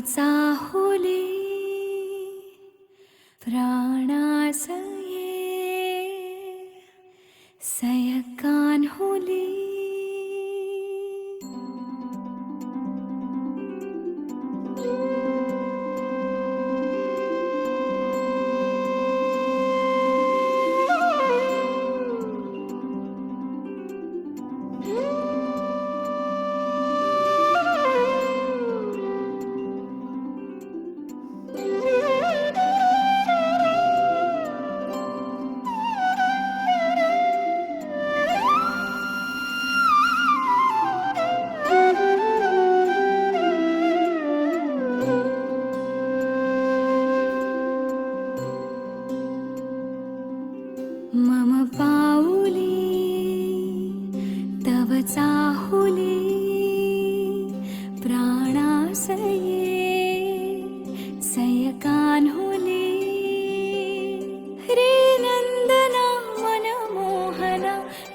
चाहुली प्राणासये सयकान्हुली मम पाऊली तव चाहुली प्राणासये सयकान्हुली रे नंदना मनमोहना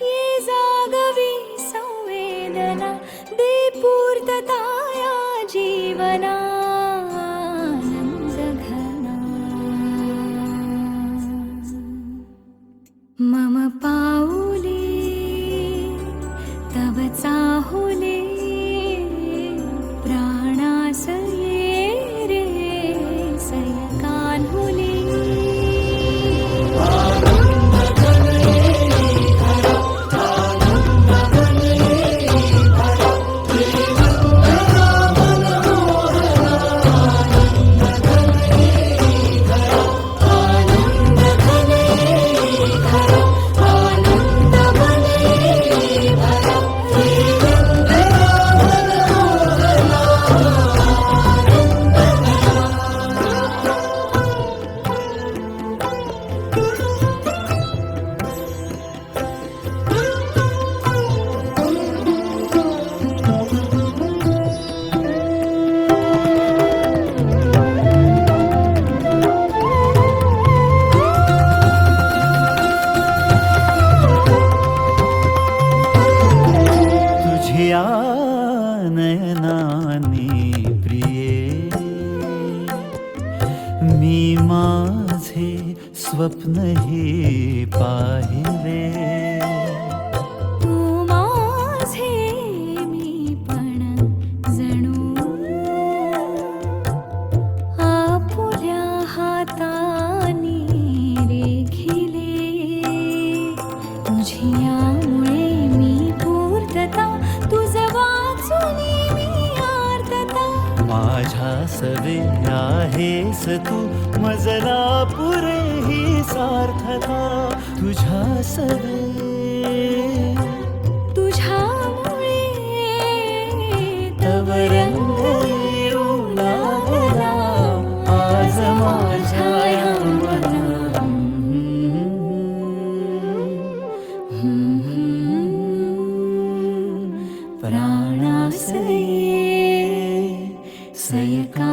ये जागवी संवेदना दे पूर्तता या जीवना मम पाऊली तव चाहुली प्राणासये रे सयकान्हुली नयनानी प्रिये मी माझे स्वप्न हे पाहिले तू माझे मी पण जणू आपुल्या हातानी रेखिले तुझ्यामुळे मी पूर्तता तुझ वाचुनी मी आर्तता माझ्या सवे आहेस तू मजला पुरे ही सार्थता तुझ्या सवे तुझ्यामुळे तव रंग येऊ लागला आज माझ्या या मना प्राणासये सयका